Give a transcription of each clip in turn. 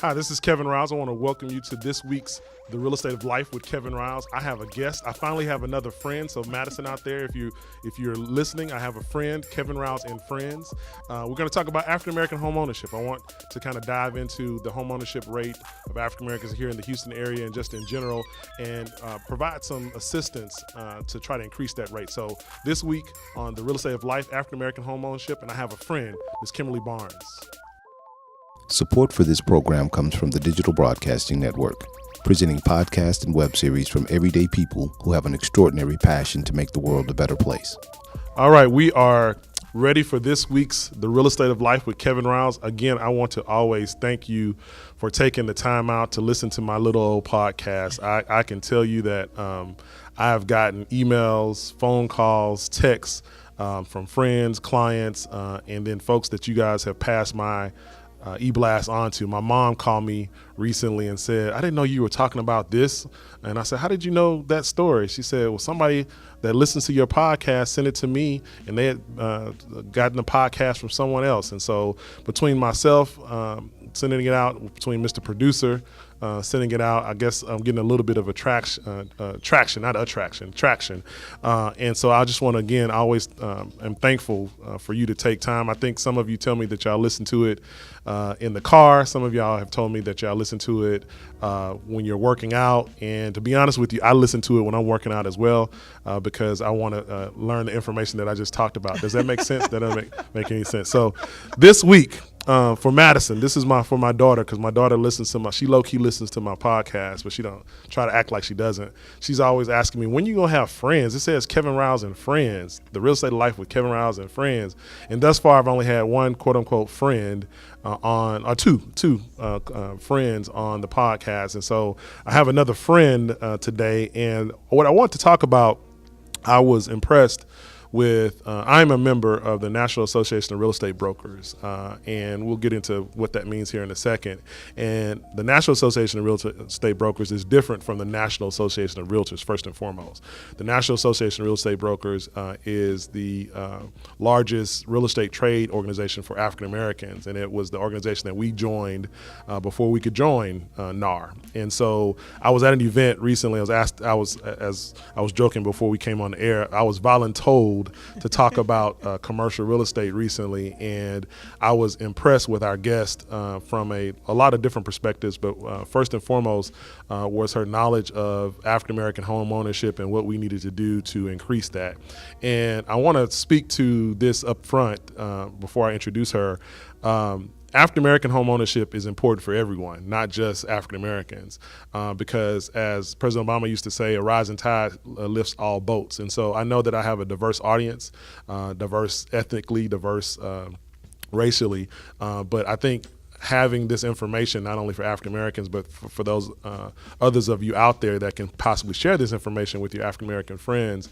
Hi, this is Kevin Riles. I want to welcome you to this week's The Real Estate of Life with Kevin Riles. I have a guest. I finally have another friend. So Madison out there, if you're listening, I have a friend, Kevin Riles and Friends. We're going to talk about African American home ownership. I want to kind of dive into the home ownership rate of African Americans here in the Houston area and just in general, and provide some assistance to try to increase that rate. So this week on The Real Estate of Life, African American home ownership, and I have a friend, Ms. Kimberley Barnes. Support for this program comes from the Digital Broadcasting Network, presenting podcasts and web series from everyday people who have an extraordinary passion to make the world a better place. All right, we are ready for this week's The Real Estate of Life with Kevin Riles. Again, I want to always thank you for taking the time out to listen to my little old podcast. I can tell you that I have gotten emails, phone calls, texts from friends, clients, and then folks that you guys have passed my e-blast onto. My mom called me recently and said, I didn't know you were talking about this. And I said, how did you know that story? She said, well, somebody that listens to your podcast sent it to me, and they had gotten the podcast from someone else. And so between myself sending it out, between Mr. Producer sending it out, I guess I'm getting a little bit of traction. And so I just want to, again, I always am thankful for you to take time. I think some of you tell me that y'all listen to it in the car. Some of y'all have told me that y'all listen to it when you're working out. And to be honest with you, I listen to it when I'm working out as well because I want to learn the information that I just talked about. Does that make sense? That doesn't make any sense. So this week, for Madison, this is for my daughter, because my daughter she low-key listens to my podcast, but she don't try to act like she doesn't. She's always asking me, when you gonna have friends? It says Kevin Riles and Friends, The Real Estate of Life with Kevin Riles and Friends. And thus far, I've only had one quote-unquote friend two friends on the podcast. And so I have another friend today. And what I want to talk about, I was impressed with, I'm a member of the National Association of Real Estate Brokers, and we'll get into what that means here in a second. And the National Association of Real Estate Brokers is different from the National Association of Realtors, first and foremost. The National Association of Real Estate Brokers is the largest real estate trade organization for African Americans, and it was the organization that we joined before we could join NAR. And so I was at an event recently. I was joking before we came on the air, I was voluntold to talk about commercial real estate recently, and I was impressed with our guest from a lot of different perspectives, but first and foremost was her knowledge of African American home ownership and what we needed to do to increase that. And I want to speak to this up front before I introduce her. African American home ownership is important for everyone, not just African Americans, because as President Obama used to say, a rising tide lifts all boats. And so I know that I have a diverse audience, diverse ethnically, diverse racially, but I think having this information, not only for African Americans, but for those others of you out there that can possibly share this information with your African American friends,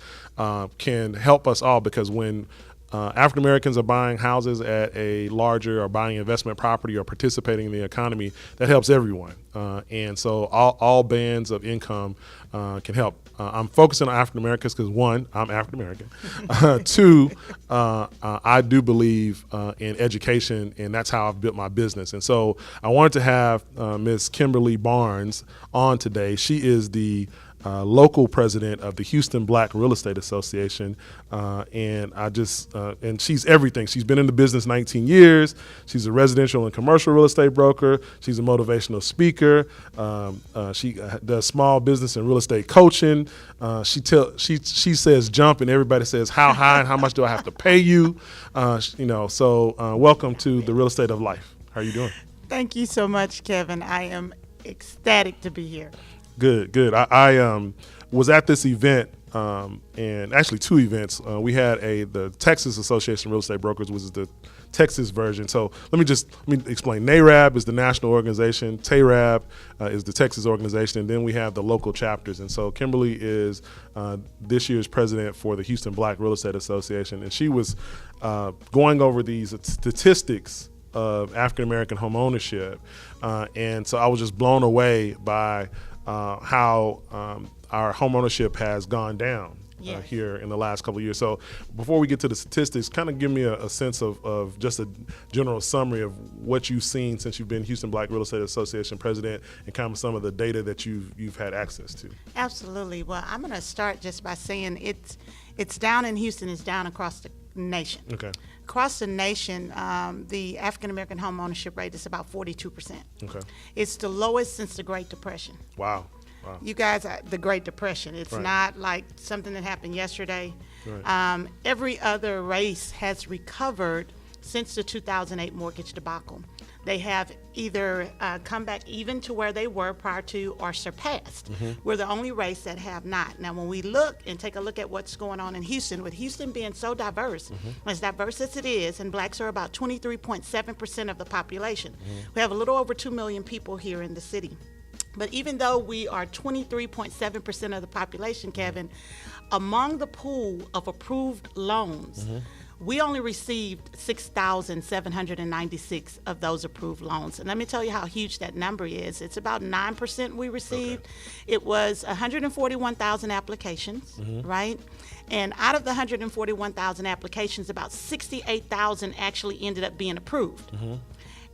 can help us all, because when African Americans are buying houses at a larger, or buying investment property, or participating in the economy, that helps everyone. And so all bands of income can help. I'm focusing on African Americans because, one, I'm African American. Two, I do believe in education, and that's how I've built my business. And so I wanted to have Ms. Kimberley Barnes on today. She is the local president of the Houston Black Real Estate Association, and she's everything. She's been in the business 19 years. She's a residential and commercial real estate broker. She's a motivational speaker. She does small business and real estate coaching. She says jump, and everybody says how high and how much do I have to pay you? So welcome to The Real Estate of Life. How are you doing? Thank you so much, Kevin. I am ecstatic to be here. Good. I was at this event, and actually two events. We had the Texas Association of Real Estate Brokers, which is the Texas version. So let me explain. NARAB is the national organization. TARAB is the Texas organization, and then we have the local chapters. And so Kimberly is this year's president for the Houston Black Real Estate Association, and she was going over these statistics of African American home ownership, and so I was just blown away by how our home ownership has gone down Yes. here in the last couple of years. So before we get to the statistics, kind of give me a sense of just a general summary of what you've seen since you've been Houston Black Real Estate Association president, and kind of some of the data that you've had access to. Absolutely. Well, I'm going to start just by saying it's down in Houston, it's down across the nation. Okay. Across the nation, the African American home ownership rate is about 42%. Okay. It's the lowest since the Great Depression. Wow. Wow. You guys, the Great Depression, it's Right. not like something that happened yesterday. Right. Every other race has recovered since the 2008 mortgage debacle. They have either come back even to where they were prior to or surpassed. We're the only race that have not. Now, when we look and take a look at what's going on in Houston, with Houston being so diverse, as diverse as it is, and blacks are about 23.7% of the population. We have a little over 2 million people here in the city. But even though we are 23.7% of the population, Kevin, among the pool of approved loans, we only received 6,796 of those approved loans. And let me tell you how huge that number is. It's about 9% we received. Okay. It was 141,000 applications, right? And out of the 141,000 applications, about 68,000 actually ended up being approved.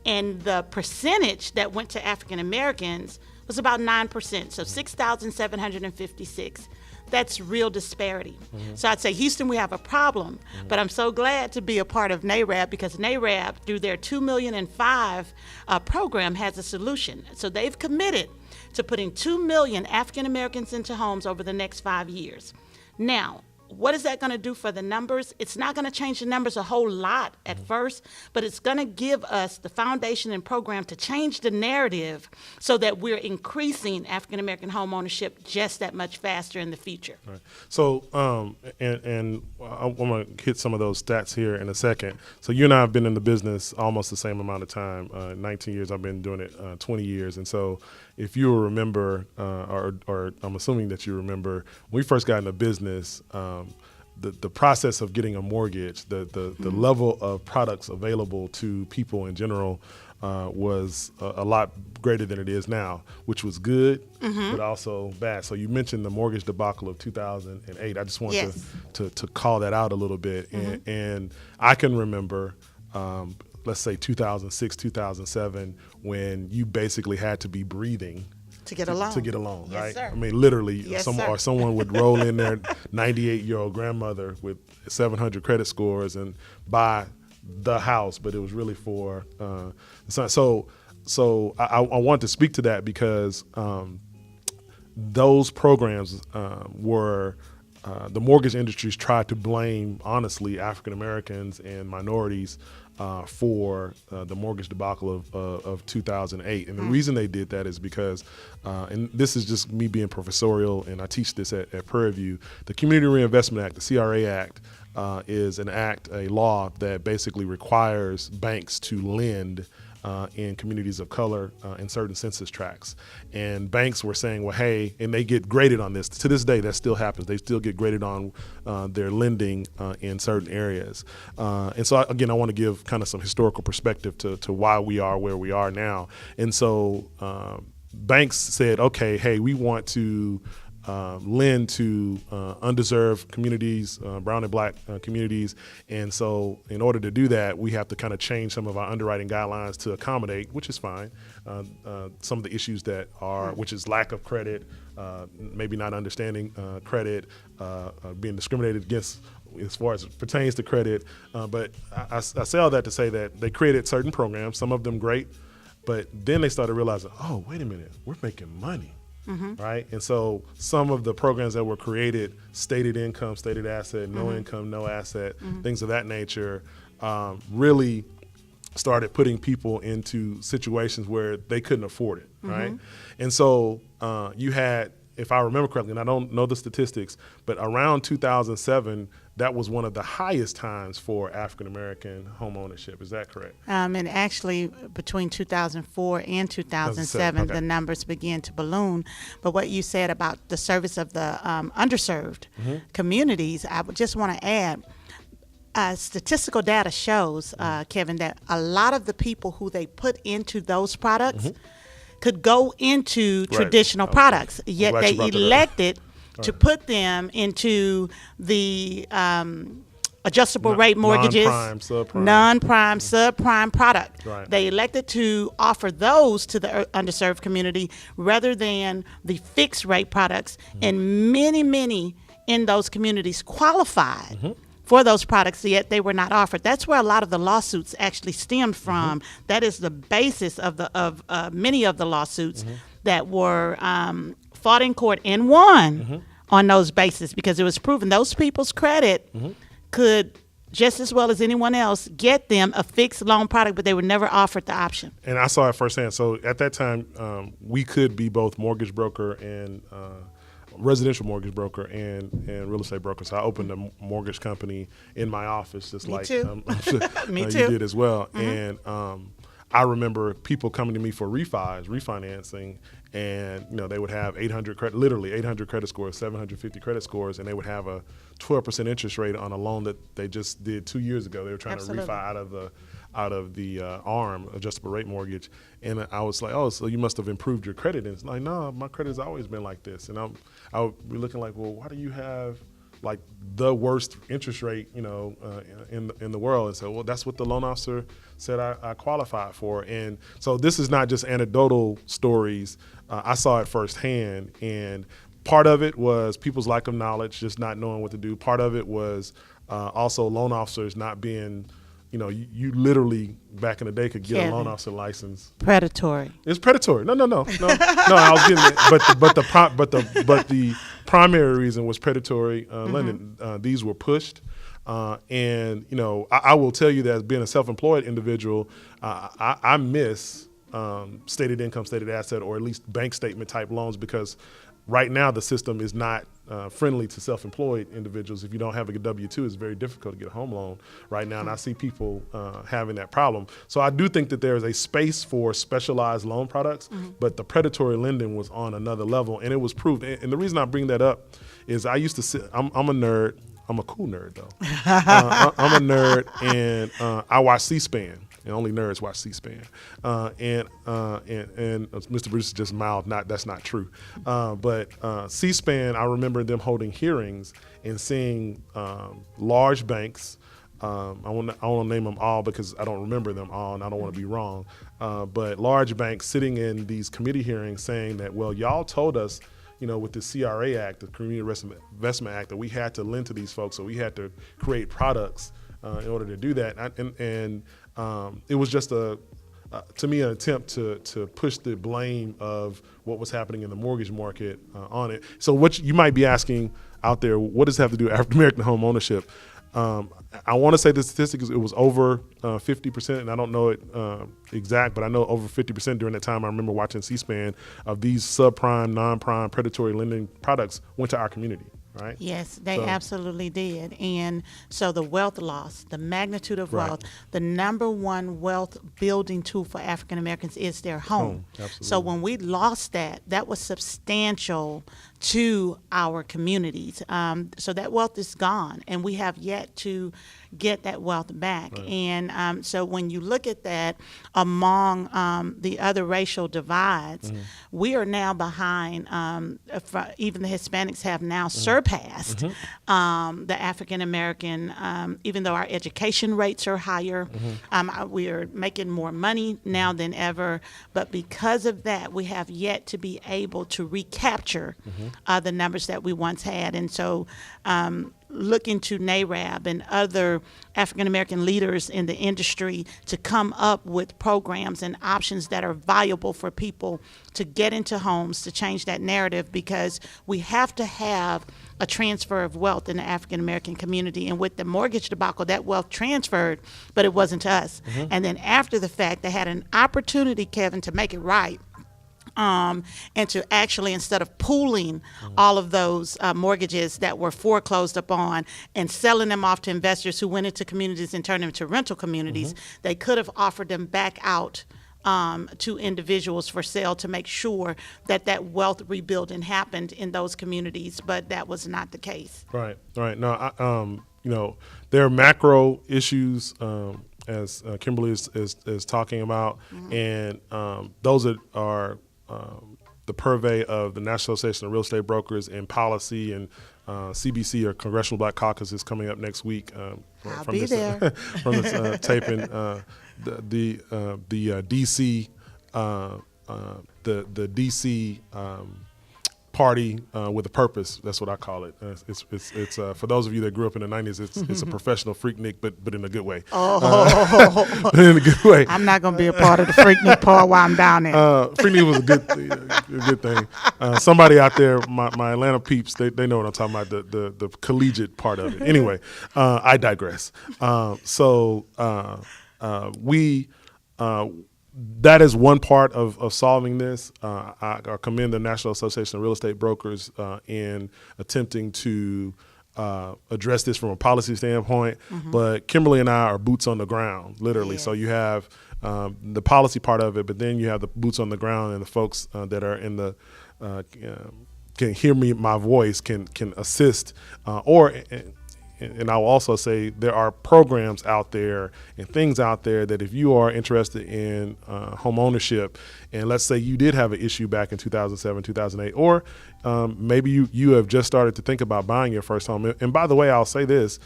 And the percentage that went to African Americans was about 9%, so 6,756. That's real disparity. So I'd say, Houston, we have a problem, but I'm so glad to be a part of NARAB, because NARAB, through their 2,000,005 program, has a solution. So they've committed to putting 2 million African Americans into homes over the next 5 years. Now, what is that going to do for the numbers? It's not going to change the numbers a whole lot at first, but it's going to give us the foundation and program to change the narrative so that we're increasing African American home ownership just that much faster in the future. Right. So, and I'm going to hit some of those stats here in a second. So you and I have been in the business almost the same amount of time, 19 years. I've been doing it 20 years. And so if you remember, or I'm assuming that you remember, when we first got into business, the process of getting a mortgage, the level of products available to people in general was a lot greater than it is now, which was good, but also bad. So you mentioned the mortgage debacle of 2008. I just want to call that out a little bit. And I can remember, let's say 2006, 2007, when you basically had to be breathing to get a loan. To get a loan, yes, right? Sir. I mean, literally, yes, someone would roll in their 98-year-old grandmother with 700 credit scores and buy the house, but it was really for so I want to speak to that, because those programs were the mortgage industries tried to blame, honestly, African Americans and minorities for the mortgage debacle of 2008. And the reason they did that is because, and this is just me being professorial, and I teach this at Prairie View, the Community Reinvestment Act, the CRA Act, is an act, a law that basically requires banks to lend in communities of color in certain census tracts. And banks were saying, well, hey, and they get graded on this. To this day, that still happens. They still get graded on their lending in certain areas. And so, again, I want to give kind of some historical perspective to why we are where we are now. And so banks said, okay, hey, we want to lend to undeserved communities, brown and black communities. And so in order to do that, we have to kind of change some of our underwriting guidelines to accommodate, which is fine, some of the issues that are, which is lack of credit, maybe not understanding credit, being discriminated against as far as it pertains to credit. But I say all that to say that they created certain programs, some of them great, but then they started realizing, oh, wait a minute, we're making money. Right? And so some of the programs that were created, stated income, stated asset, no income, no asset, things of that nature, really started putting people into situations where they couldn't afford it, right? And so you had, if I remember correctly, and I don't know the statistics, but around 2007, that was one of the highest times for African-American home ownership. Is that correct? And actually, between 2004 and 2007, okay. the numbers began to balloon. But what you said about the service of the underserved communities, I would just want to add, statistical data shows, Kevin, that a lot of the people who they put into those products could go into traditional products, yet they elected to put them into the adjustable rate mortgages, non-prime, subprime product. Right. They elected to offer those to the underserved community rather than the fixed rate products, and many in those communities qualified for those products, yet they were not offered. That's where a lot of the lawsuits actually stemmed from. That is the basis of many of the lawsuits that were fought in court and won on those bases, because it was proven those people's credit could just as well as anyone else get them a fixed loan product, but they were never offered the option. And I saw it firsthand. So at that time, we could be both mortgage broker and residential mortgage broker and real estate broker. So I opened a mortgage company in my office, just Me too. I'm sure Me you too. did as well. And I remember people coming to me for refinancing, and they would have 800 credit scores, 750 credit scores, and they would have a 12% interest rate on a loan that they just did 2 years ago. They were trying Absolutely. to refi out of the ARM, adjustable rate mortgage. And I was like, oh, so you must have improved your credit. And it's like, no, my credit has always been like this. And I would be looking like, well, why do you have like the worst interest rate, in the world? And so, well, that's what the loan officer said I qualified for. And so this is not just anecdotal stories. I saw it firsthand. And part of it was people's lack of knowledge, just not knowing what to do. Part of it was also loan officers not being, you literally back in the day could get Kevin. a loan officer license. Predatory. It's predatory. No. No, I was getting it. But the primary reason was predatory lending. These were pushed. And I will tell you that as being a self-employed individual, I miss stated income, stated asset, or at least bank statement type loans, because right now the system is not friendly to self-employed individuals. If you don't have a W-2, it's very difficult to get a home loan right now, and I see people having that problem. So I do think that there is a space for specialized loan products, but the predatory lending was on another level, and it was proved. And the reason I bring that up is I used to sit. I'm a nerd. I'm a cool nerd though. I'm a nerd, and I watch C-SPAN. And only nerds watch C-SPAN. And Mr. Bruce just mouthed, that's not true. But C-SPAN, I remember them holding hearings and seeing large banks. I want to name them all because I don't remember them all, and I don't want to be wrong. But large banks sitting in these committee hearings saying that, well, y'all told us, with the CRA Act, the Community Investment Act, that we had to lend to these folks, so we had to create products in order to do that. It was just to me, an attempt to push the blame of what was happening in the mortgage market on it. So what you might be asking out there, what does it have to do with African American home ownership? I want to say the statistic is it was over 50%, and I don't know it exact, but I know over 50% during that time. I remember watching C-SPAN of these subprime, non-prime, predatory lending products went to our community. Right? Yes, they absolutely did. And so the wealth loss, the magnitude of wealth, the number one wealth building tool for African Americans is their home. So when we lost that was substantial to our communities. So that wealth is gone, and we have yet to get that wealth back. And so when you look at that among the other racial divides, we are now behind, even the Hispanics have now surpassed the African American, even though our education rates are higher. We are making more money now than ever, but because of that, we have yet to be able to recapture the numbers that we once had. And so looking to NARAB and other African-American leaders in the industry to come up with programs and options that are viable for people to get into homes, to change that narrative, because we have to have a transfer of wealth in the African-American community. And with the mortgage debacle, that wealth transferred, but it wasn't to us. And then after the fact, they had an opportunity, Kevin, to make it right. And to actually, instead of pooling all of those mortgages that were foreclosed upon and selling them off to investors who went into communities and turned them into rental communities, they could have offered them back out to individuals for sale to make sure that that wealth rebuilding happened in those communities, but that was not the case. Right. No, there are macro issues as Kimberly is talking about, and those are the purvey of the National Association of Real Estate Brokers and policy, and CBC, or Congressional Black Caucus, is coming up next week. I'll From be this, there. From this taping, the DC, the DC party with a purpose. That's what I call it. It's for those of you that grew up in the 90s. It's a professional Freaknik, but in a good way. Oh, But in a good way. I'm not going to be a part of the Freaknik part while I'm down there. Freaknik was a good thing. Somebody out there, my Atlanta peeps, they know what I'm talking about. The collegiate part of it. Anyway, I digress. That is one part of solving this. I commend the National Association of Real Estate Brokers in attempting to address this from a policy standpoint. But Kimberly and I are boots on the ground, literally. Yes. So you have the policy part of it, but then you have the boots on the ground and the folks that are in the can hear my voice, can assist, and I will also say there are programs out there and things out there that if you are interested in home ownership, and let's say you did have an issue back in 2007, 2008, or maybe you have just started to think about buying your first home. And by the way, I'll say this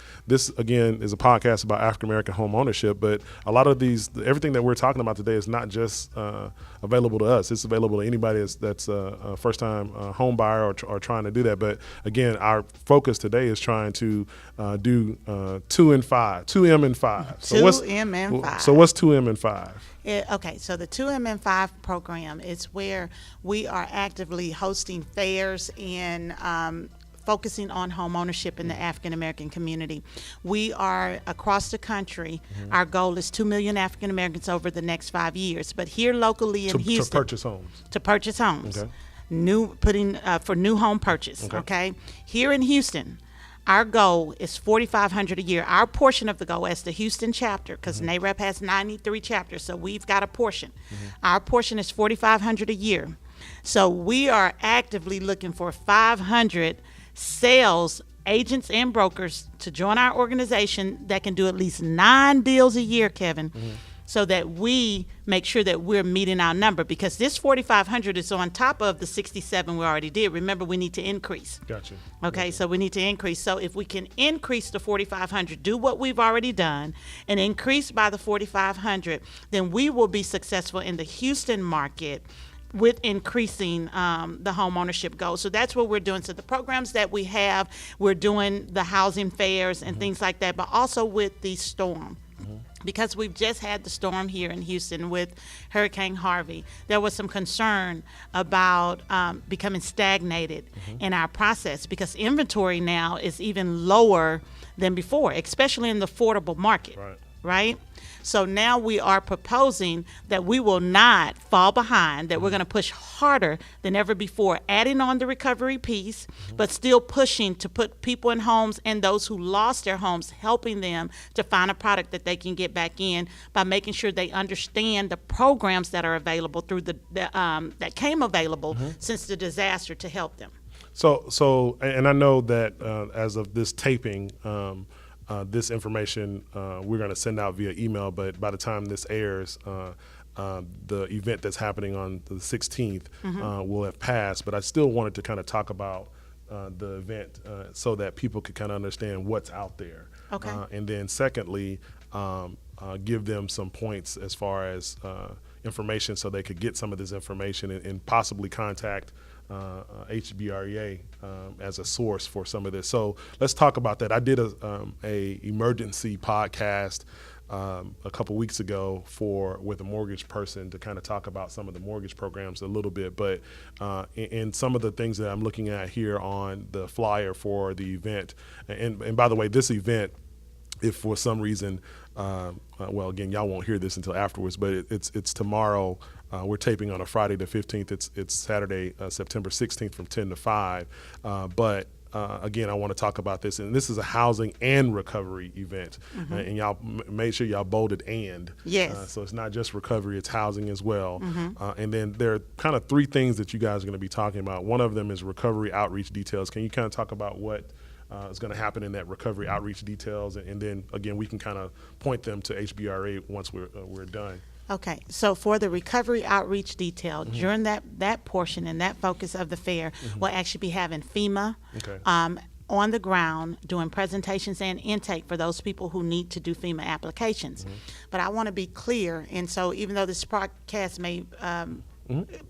again is a podcast about African-American home ownership, but a lot of everything that we're talking about today is not just available to us. It's available to anybody that's a first-time home buyer or trying to do that. But again, our focus today is trying to do 2M and 5. So 2M and 5. So what's 2M and 5? Okay, so the 2M and 5 program is where we are actively hosting fairs and focusing on home ownership in the African American community. We are across the country. Our goal is 2 million African Americans over the next 5 years. But here locally in Houston, to purchase homes. Okay. For new home purchase. Okay. Here in Houston, our goal is $4,500 a year. Our portion of the goal as the Houston chapter, because NAREP has 93 chapters, so we've got a portion. Our portion is $4,500 a year. So we are actively looking for 500 sales agents and brokers to join our organization that can do at least 9 deals a year, Kevin, so that we make sure that we're meeting our number, because this 4,500 is on top of the 67 we already did. Remember, we need to increase. Gotcha. Okay, so we need to increase. So if we can increase the 4,500, do what we've already done, and increase by the 4,500, then we will be successful in the Houston market with increasing the home ownership goal. So that's what we're doing. So the programs that we have, we're doing the housing fairs and things like that, but also with the storm. Because we've just had the storm here in Houston with Hurricane Harvey, there was some concern about becoming stagnated in our process, because inventory now is even lower than before, especially in the affordable market, right? So now we are proposing that we will not fall behind, that we're going to push harder than ever before, adding on the recovery piece, but still pushing to put people in homes and those who lost their homes, helping them to find a product that they can get back in by making sure they understand the programs that are available through that came available since the disaster to help them. So, and I know that as of this taping, this information we're going to send out via email, but by the time this airs, the event that's happening on the 16th will have passed. But I still wanted to kind of talk about the event so that people could kind of understand what's out there. Okay. And then secondly, give them some points as far as information so they could get some of this information and possibly contact HBREA as a source for some of this. So let's talk about that. I did a emergency podcast a couple weeks ago with a mortgage person to kind of talk about some of the mortgage programs a little bit. But in some of the things that I'm looking at here on the flyer for the event, and by the way, this event, if for some reason, well, again, y'all won't hear this until afterwards, but it's tomorrow. We're taping on a Friday the 15th. It's Saturday, September 16th from 10 to 5. But again, I want to talk about this. And this is a housing and recovery event. And y'all make sure y'all bolded and. Yes. So it's not just recovery, it's housing as well. And then there are kind of 3 things that you guys are going to be talking about. One of them is recovery outreach details. Can you kind of talk about what is going to happen in that recovery outreach details? And then, again, we can kind of point them to HBREA once we're done. Okay, so for the recovery outreach detail, during that portion and that focus of the fair, we'll actually be having FEMA on the ground doing presentations and intake for those people who need to do FEMA applications. But I want to be clear, and so even though this podcast may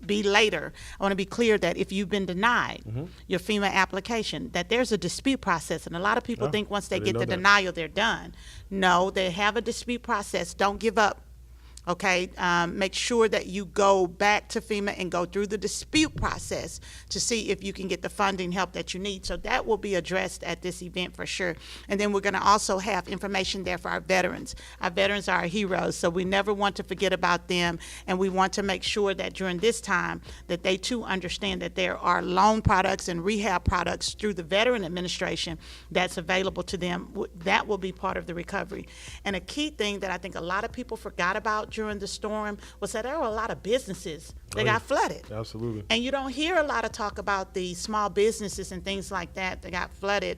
be later, I want to be clear that if you've been denied your FEMA application, that there's a dispute process. And a lot of people think once they get the denial, they're done. No, they have a dispute process. Don't give up. Okay, make sure that you go back to FEMA and go through the dispute process to see if you can get the funding help that you need. So that will be addressed at this event for sure. And then we're going to also have information there for our veterans. Our veterans are our heroes, so we never want to forget about them. And we want to make sure that during this time that they too understand that there are loan products and rehab products through the Veteran Administration that's available to them. That will be part of the recovery. And a key thing that I think a lot of people forgot about during the storm was that there were a lot of businesses that got flooded. Absolutely. And you don't hear a lot of talk about the small businesses and things like that got flooded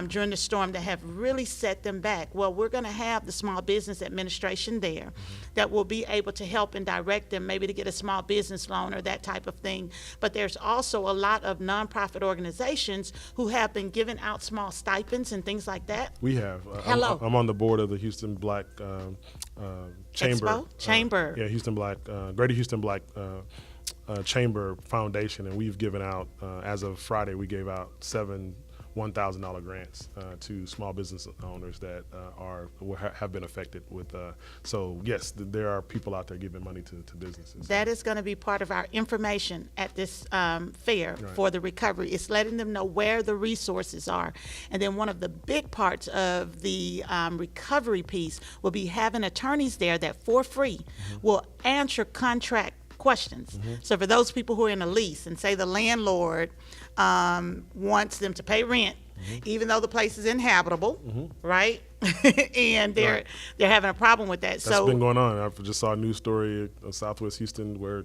during the storm that have really set them back. Well, we're going to have the Small Business Administration there that will be able to help and direct them maybe to get a small business loan or that type of thing. But there's also a lot of nonprofit organizations who have been giving out small stipends and things like that. We have. Hello. I'm on the board of the Houston Black Chamber. Chamber. Houston Black, Greater Houston Black Chamber Foundation, and we've given out, as of Friday, we gave out 7 $1,000 grants to small business owners that have been affected with. So yes, there are people out there giving money to businesses. That is going to be part of our information at this fair for the recovery. It's letting them know where the resources are, and then one of the big parts of the recovery piece will be having attorneys there that for free will answer contract questions. So for those people who are in a lease and say the landlord wants them to pay rent, even though the place is inhabitable, right? And they're having a problem with that. That's been going on. I just saw a news story of Southwest Houston where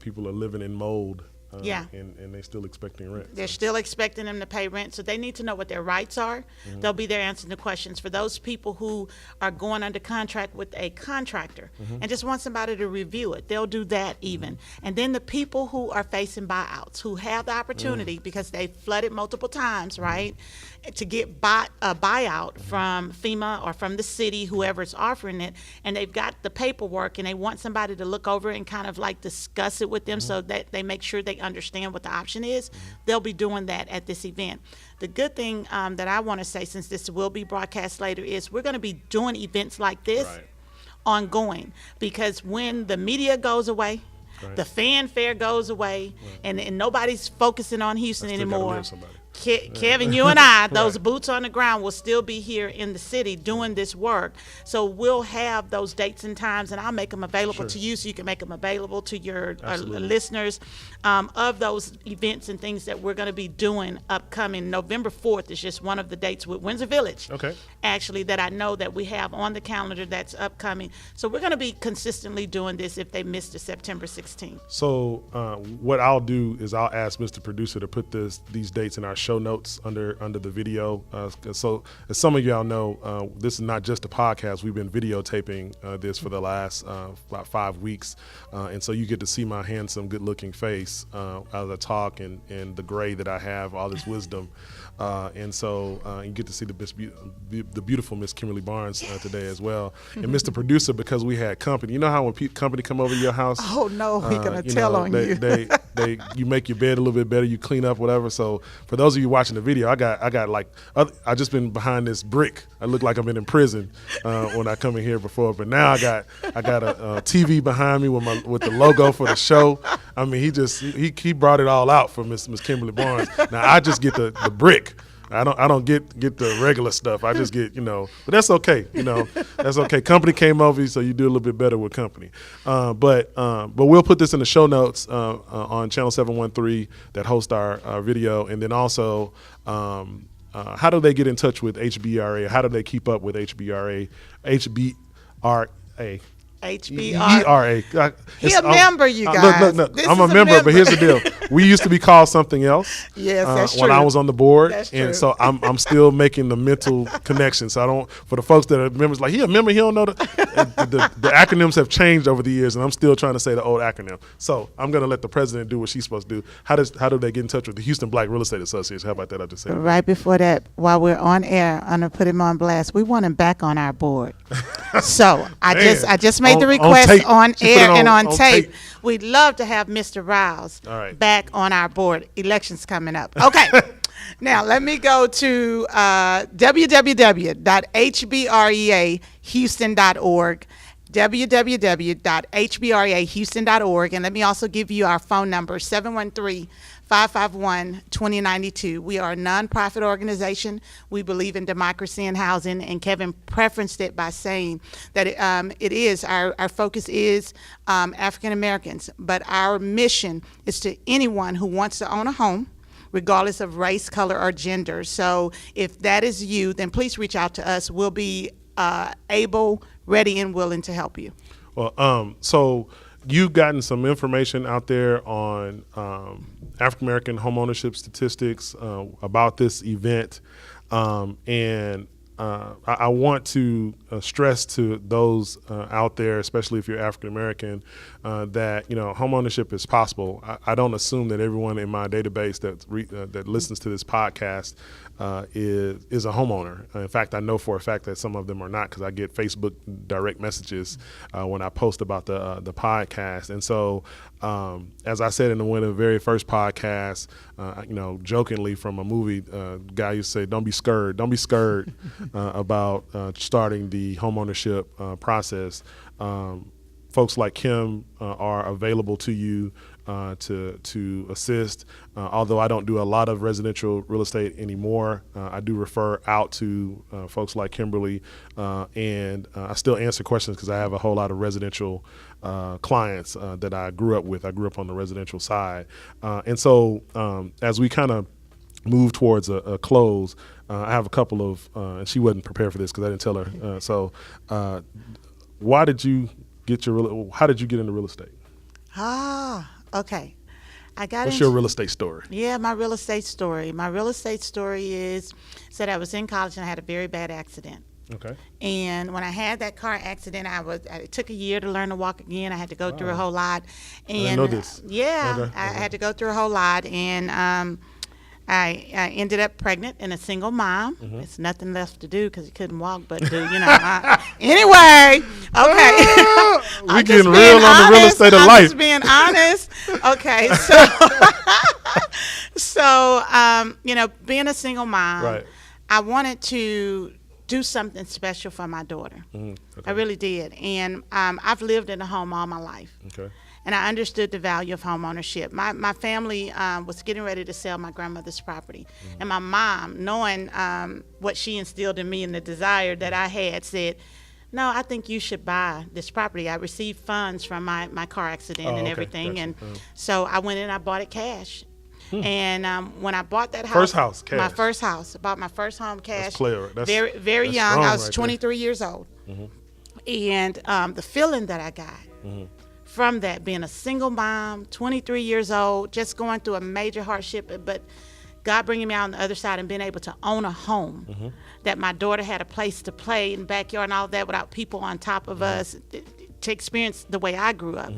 people are living in mold. And they're still expecting rent. They're still expecting them to pay rent, so they need to know what their rights are. They'll be there answering the questions. For those people who are going under contract with a contractor and just want somebody to review it, they'll do that even. And then the people who are facing buyouts, who have the opportunity because they've flooded multiple times, right, to get a buyout from FEMA or from the city, whoever's offering it, and they've got the paperwork and they want somebody to look over it and kind of like discuss it with them so that they make sure they understand what the option is. They'll be doing that at this event. The good thing that I want to say, since this will be broadcast later, is we're going to be doing events like this ongoing, because when the media goes away, the fanfare goes away, and nobody's focusing on Houston anymore. Kevin, you and I, those boots on the ground will still be here in the city doing this work. So we'll have those dates and times, and I'll make them available to you so you can make them available to your listeners of those events and things that we're going to be doing upcoming. November 4th is just one of the dates with Windsor Village, actually, that I know that we have on the calendar that's upcoming. So we're going to be consistently doing this if they missed the September 16th. So what I'll do is I'll ask Mr. Producer to put these dates in our show notes under the video. So as some of y'all know, this is not just a podcast. We've been videotaping this for the last about 5 weeks, and so you get to see my handsome, good-looking face as I talk, and the gray that I have, all this wisdom, and so you get to see the beautiful Miss Kimberley Barnes today as well. And Mr. Producer, because we had company. You know how when company come over to your house? Oh no, we're gonna tell on you. You make your bed a little bit better, you clean up, whatever. So for those of you watching the video, I got like I just been behind this brick. I look like I've been in prison when I come in here before, but now I got a TV behind me with the logo for the show. I mean, he brought it all out for Miss Kimberley Barnes. Now I just get the brick. I don't get the regular stuff. I just get, but that's okay. That's okay. Company came over, so you do a little bit better with company. But we'll put this in the show notes on Channel 713 that host our video. And then also, how do they get in touch with HBREA? How do they keep up with HBREA? HBREA. He a member, you guys. Look, I'm a member, but here's the deal. we used to be called something else. Yes, that's when true. I was on the board, That's and true. so I'm still making the mental connection. So I don't, for the folks that are members, like he a member, he don't know the acronyms have changed over the years, and I'm still trying to say the old acronym. So I'm gonna let the president do what she's supposed to do. How do they get in touch with the Houston Black Real Estate Association? How about that? I just said. Right before that, while we're on air, I'm gonna put him on blast. We want him back on our board. So I just made the request tape. on She put it air and on tape. tape. We'd love to have Mr. Rouse All right. back on our board. Elections coming up. Okay. Now let me go to www.hbreahouston.org. www.hbreahouston.org, and let me also give you our phone number, 713-551-2092. We are a nonprofit organization. We believe in democracy and housing, and Kevin preferenced it by saying that it is, our focus is African Americans, but our mission is to anyone who wants to own a home, regardless of race, color, or gender. So if that is you, then please reach out to us. We'll be able, ready, and willing to help you. Well, so you've gotten some information out there on African American homeownership statistics about this event, and I want to stress to those out there, especially if you're African American, that homeownership is possible. I don't assume that everyone in my database that listens to this podcast is a homeowner. In fact, I know for a fact that some of them are not, because I get Facebook direct messages when I post about the podcast. And so, as I said in one of the very first podcasts, jokingly from a movie, guy used to say, "Don't be scared about starting the homeownership process." Folks like Kim are available to you to assist. Although I don't do a lot of residential real estate anymore, I do refer out to folks like Kimberly, and I still answer questions because I have a whole lot of residential clients that I grew up with. I grew up on the residential side, and so as we kind of move towards a close, I have a couple of, and she wasn't prepared for this because I didn't tell her. How did you get into real estate? Okay. What's your real estate story? Yeah, my real estate story. My real estate story is that I was in college and I had a very bad accident. Okay. And when I had that car accident, it took a year to learn to walk again. I had to go through a whole lot. And I didn't know this. Yeah, Okay. I had to go through a whole lot, and I ended up pregnant and a single mom. Mm-hmm. It's nothing left to do because you couldn't walk, but do anyway. Okay, We getting real on the real estate of I'm life. just being honest. Okay, so being a single mom, Right. I wanted to do something special for my daughter. Okay. I really did, and I've lived in a home all my life. Okay. And I understood the value of home ownership. My family was getting ready to sell my grandmother's property. And my mom, knowing what she instilled in me and the desire that I had, said, "No, I think you should buy this property." I received funds from my car accident and okay. everything. Gotcha. And so I went in and I bought it cash. And when I bought that house, First house, cash. my first house, I bought my first home cash. That's clear. That's very, very that's young. strong I was right 23 years old. And the feeling that I got from that, being a single mom, 23 years old, just going through a major hardship, but God bringing me out on the other side and being able to own a home, that my daughter had a place to play in the backyard and all that without people on top of us, to experience the way I grew up.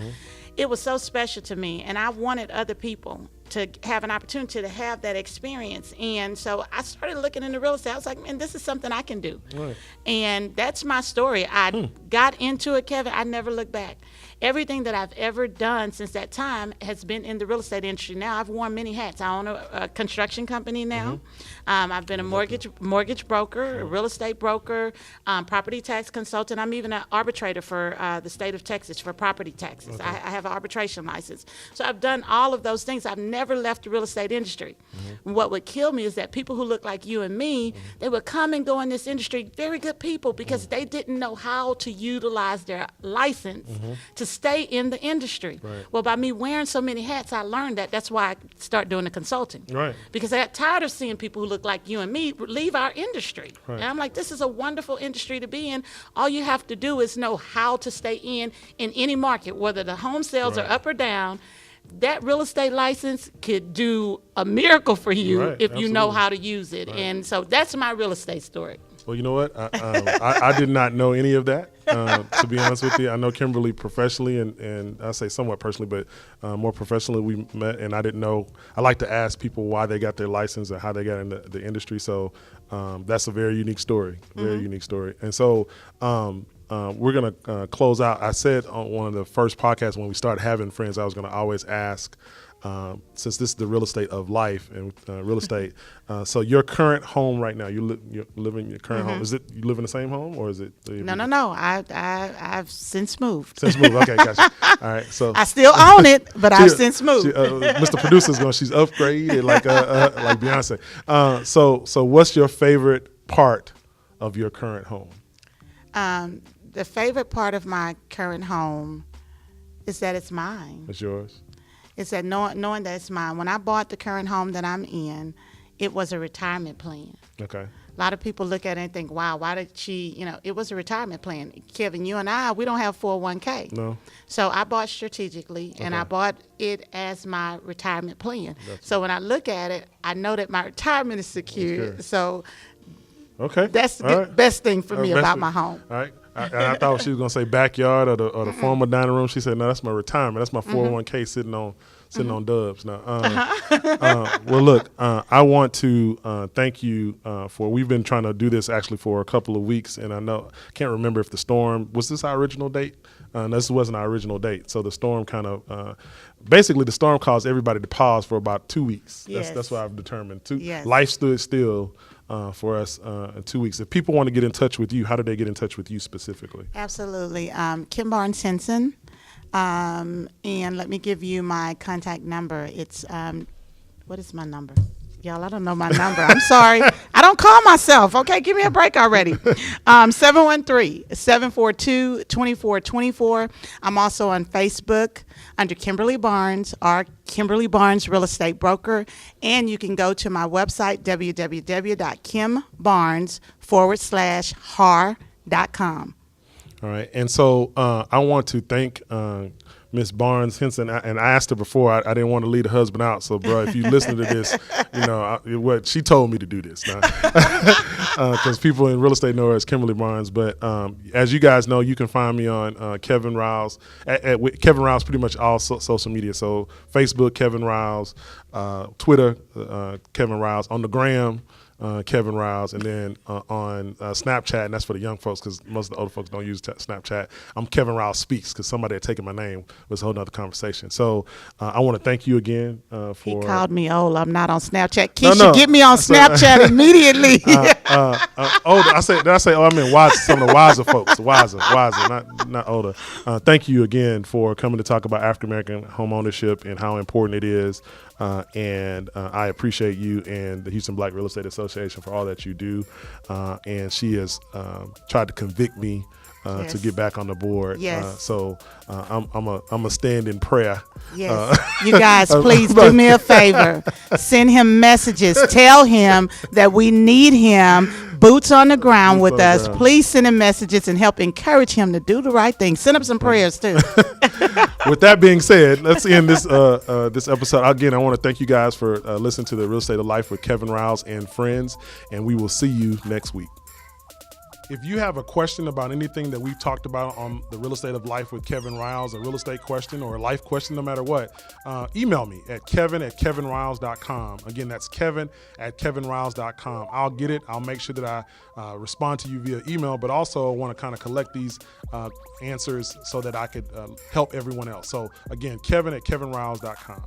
It was so special to me, and I wanted other people to have an opportunity to have that experience. And so I started looking into real estate. I was like, man, this is something I can do. Right. And that's my story. I got into it, Kevin. I never looked back. Everything that I've ever done since that time has been in the real estate industry. Now I've worn many hats. I own a construction company now. I've been a mortgage broker, a real estate broker, property tax consultant. I'm even an arbitrator for the state of Texas for property taxes. I have an arbitration license. So I've done all of those things. I've never left the real estate industry. What would kill me is that people who look like you and me, they would come and go in this industry, very good people, because they didn't know how to utilize their license to stay in the industry. Right. Well, by me wearing so many hats, I learned that. That's why I started doing the consulting. Right. Because I got tired of seeing people who look like you and me leave our industry. Right. And I'm like, this is a wonderful industry to be in. All you have to do is know how to stay in any market, whether the home sales are up or down. that real estate license could do a miracle for you Right, if you know absolutely. how to use it. Right. And so that's my real estate story. Well, you know what? I did not know any of that, to be honest with you. I know Kimberly professionally, and I say somewhat personally, but more professionally we met, and I didn't know. I like to ask people why they got their license and how they got into the industry. So that's a very unique story, unique story. And so we're going to close out. I said on one of the first podcasts when we started having friends, I was going to always ask, since this is the real estate of life and real estate, so your current home right now, you're living in your current home. Is it you live in the same home or is it? No. I've since moved. Since moved. Okay, gotcha. All right, so I still own it, but I've since moved. Mr. Producer's going. She's upgraded like Beyonce. So what's your favorite part of your current home? The favorite part of my current home is that it's mine. It's yours. It's that knowing that it's mine. When I bought the current home that I'm in, it was a retirement plan. Okay. A lot of people look at it and think, wow, why did she, it was a retirement plan. Kevin, you and I, we don't have 401k. No. So I bought strategically, and I bought it as my retirement plan. So when I look at it, I know that my retirement is secure. So okay, that's the best thing for me about my home. All right. I thought she was gonna say backyard or the former dining room. She said, "No, that's my retirement. That's my 401k sitting on dubs." Now, well, look, I want to thank you for. We've been trying to do this actually for a couple of weeks, and I can't remember if the storm was this our original date. This wasn't our original date, so the storm kind of basically the storm caused everybody to pause for about 2 weeks. Yes. That's what I've determined. Yes. Life stood still. For us in 2 weeks. If people want to get in touch with you, how do they get in touch with you specifically? Absolutely. Kim Barnes-Henson. And let me give you my contact number. It's, what is my number? Y'all, I don't know my number. I'm sorry. I don't call myself. Okay, give me a break already. 713-742-2424. I'm also on Facebook under Kimberley Barnes or Kimberley Barnes Real Estate Broker. And you can go to my website, www.kimbarnes/har.com. All right. And so I want to thank Miss Barnes-Henson, and I asked her before. I didn't want to leave the husband out. So, bro, if you listen to this, what she told me to do this now, because people in real estate know her as Kimberley Barnes. But as you guys know, you can find me on Kevin Rouse at Kevin Rouse, pretty much all social media. So Facebook, Kevin Rouse, Twitter, Kevin Rouse, on the gram. Kevin Rouse, and then on Snapchat, and that's for the young folks because most of the older folks don't use Snapchat. I'm Kevin Rouse Speaks because somebody had taken my name. Was a whole nother conversation. So I want to thank you again for. He called me old. I'm not on Snapchat. Keisha, get me on Snapchat immediately. Older. I mean wiser. Some of the wiser folks, wiser, not older. Thank you again for coming to talk about African American home ownership and how important it is. And I appreciate you and the Houston Black Real Estate Association for all that you do. And she has tried to convict me to get back on the board. Yes. So I'm a stand in prayer. Yes. You guys, please do me a favor. Send him messages. Tell him that we need him. Boots on the ground with us. Please send him messages and help encourage him to do the right thing. Send him some prayers too. With that being said, let's end this this episode. Again, I want to thank you guys for listening to the Real Estate of Life with Kevin Rouse and friends, and we will see you next week. If you have a question about anything that we've talked about on the Real Estate of Life with Kevin Rouse, a real estate question or a life question, no matter what, email me at kevin@kevinrouse.com. Again, that's kevin@kevinrouse.com. I'll get it. I'll make sure that I respond to you via email, but also I want to kind of collect these answers so that I could help everyone else. So again, kevin@kevinrouse.com.